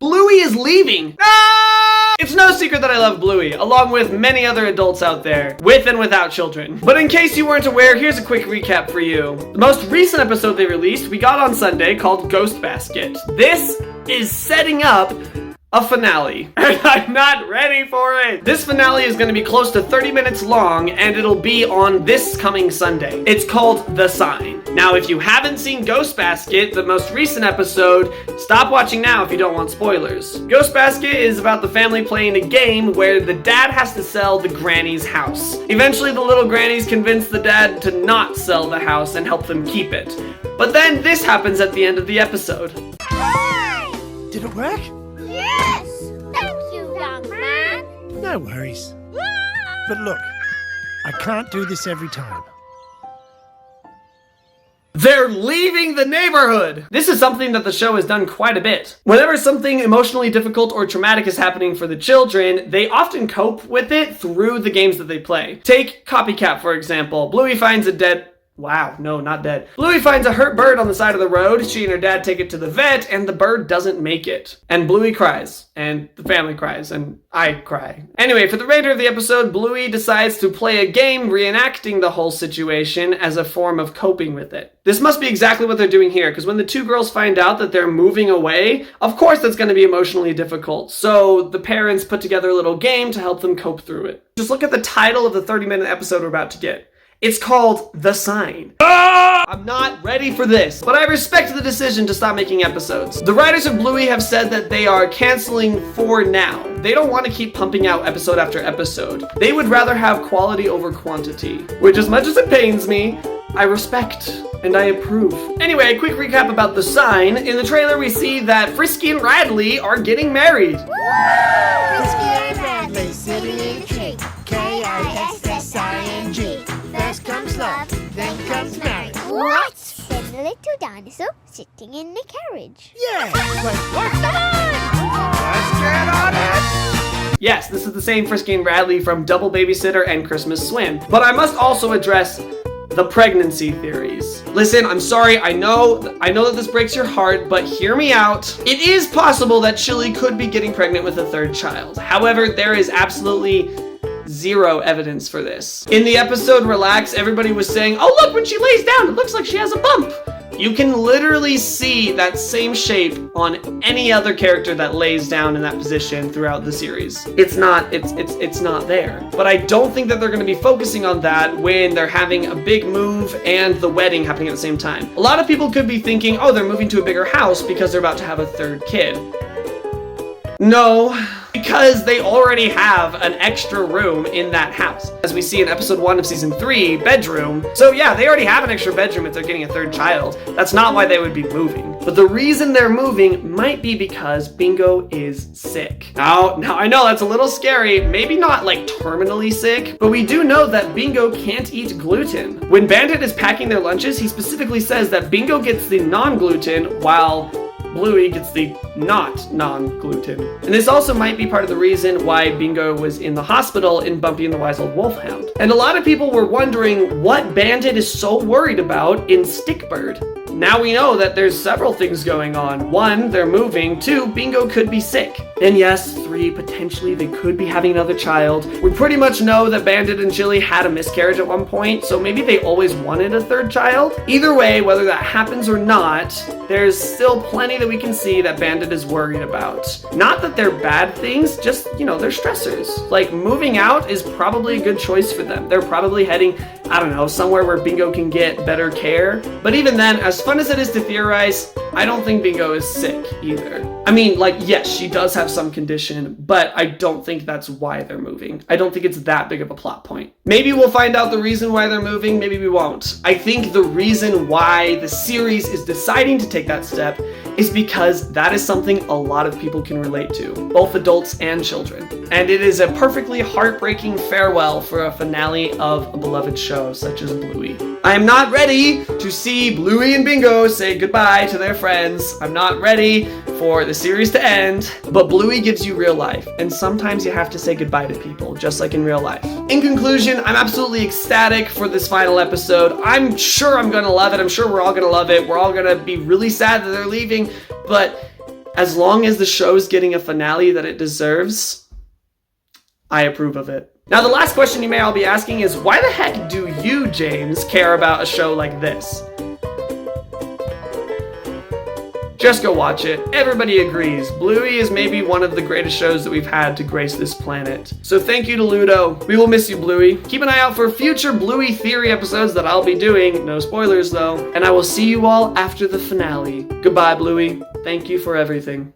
Bluey is leaving. Ah! It's no secret that I love Bluey, along with many other adults out there, with and without children. But in case you weren't aware, here's a quick recap for you. The most recent episode they released, we got on Sunday, called Ghost Basket. This is setting up a finale, and I'm not ready for it. This finale is going to be close to 30 minutes long, and it'll be on this coming Sunday. It's called The Sign. Now, if you haven't seen Ghost Basket, the most recent episode, stop watching now if you don't want spoilers. Ghost Basket is about the family playing a game where the dad has to sell the granny's house. Eventually, the little grannies convince the dad to not sell the house and help them keep it. But then this happens at the end of the episode. Did it work? Yes! Thank you, young man. No worries. But look, I can't do this every time. They're leaving the neighborhood! This is something that the show has done quite a bit. Whenever something emotionally difficult or traumatic is happening for the children, they often cope with it through the games that they play. Take Copycat, for example. Bluey finds a dead... Wow, no, not dead. Bluey finds a hurt bird on the side of the road. She and her dad take it to the vet, and the bird doesn't make it. And Bluey cries, and the family cries, and I cry. Anyway, for the remainder of the episode, Bluey decides to play a game reenacting the whole situation as a form of coping with it. This must be exactly what they're doing here, because when the two girls find out that they're moving away, of course that's going to be emotionally difficult. So the parents put together a little game to help them cope through it. Just look at the title of the 30-minute episode we're about to get. It's called The Sign. I'm not ready for this, but I respect the decision to stop making episodes. The writers of Bluey have said that they are canceling for now. They don't want to keep pumping out episode after episode. They would rather have quality over quantity, which, as much as it pains me, I respect and I approve. Anyway, a quick recap about The Sign. In the trailer, we see that Frisky and Radley are getting married. Frisky and Radley sitting in a tree. K-I-S-S-I-N-G. First comes love, then comes marriage. What? Then the little dinosaur sitting in the carriage. Yeah! What's the Let's get on it! Yes, this is the same Frisky and Radley from Double Babysitter and Christmas Swim. But I must also address the pregnancy theories. Listen, I'm sorry, I know that this breaks your heart, but hear me out. It is possible that Chili could be getting pregnant with a third child. However, there is absolutely zero evidence for this. In the episode Relax, everybody was saying, oh look, when she lays down, it looks like she has a bump. You can literally see that same shape on any other character that lays down in that position throughout the series. It's not there. But I don't think that they're going to be focusing on that when they're having a big move and the wedding happening at the same time. A lot of people could be thinking, oh, they're moving to a bigger house because they're about to have a third kid. No, because they already have an extra room in that house. As we see in episode 1 of season 3, bedroom. So yeah, they already have an extra bedroom if they're getting a third child. That's not why they would be moving. But the reason they're moving might be because Bingo is sick. Now I know that's a little scary, maybe not like terminally sick, but we do know that Bingo can't eat gluten. When Bandit is packing their lunches, he specifically says that Bingo gets the non-gluten while Bluey gets the not non-gluten. And this also might be part of the reason why Bingo was in the hospital in Bumpy and the Wise Old Wolfhound. And a lot of people were wondering what Bandit is so worried about in Stickbird. Now we know that there's several things going on. 1, they're moving. 2, Bingo could be sick. And yes, 3, potentially they could be having another child. We pretty much know that Bandit and Chili had a miscarriage at one point, so maybe they always wanted a third child. Either way, whether that happens or not, there's still plenty that we can see that Bandit is worried about. Not that they're bad things, just, they're stressors. Like, moving out is probably a good choice for them. They're probably heading, somewhere where Bingo can get better care. But even then, as fun as it is to theorize, I don't think Bingo is sick either. Yes, she does have some condition, but I don't think that's why they're moving. I don't think it's that big of a plot point. Maybe we'll find out the reason why they're moving, maybe we won't. I think the reason why the series is deciding to take that step is because that is something a lot of people can relate to, both adults and children. And it is a perfectly heartbreaking farewell for a finale of a beloved show such as Bluey. I am not ready to see Bluey and Bingo say goodbye to their friends. I'm not ready for the series to end, but Bluey gives you real life, and sometimes you have to say goodbye to people, just like in real life. In conclusion, I'm absolutely ecstatic for this final episode. I'm sure I'm gonna love it. I'm sure we're all gonna love it. We're all gonna be really sad that they're leaving, but As long as the show's getting a finale that it deserves, I approve of it. Now, the last question you may all be asking is, why the heck do you, James, care about a show like this? Just go watch it. Everybody agrees. Bluey is maybe one of the greatest shows that we've had to grace this planet. So thank you to Ludo. We will miss you, Bluey. Keep an eye out for future Bluey Theory episodes that I'll be doing. No spoilers, though. And I will see you all after the finale. Goodbye, Bluey. Thank you for everything.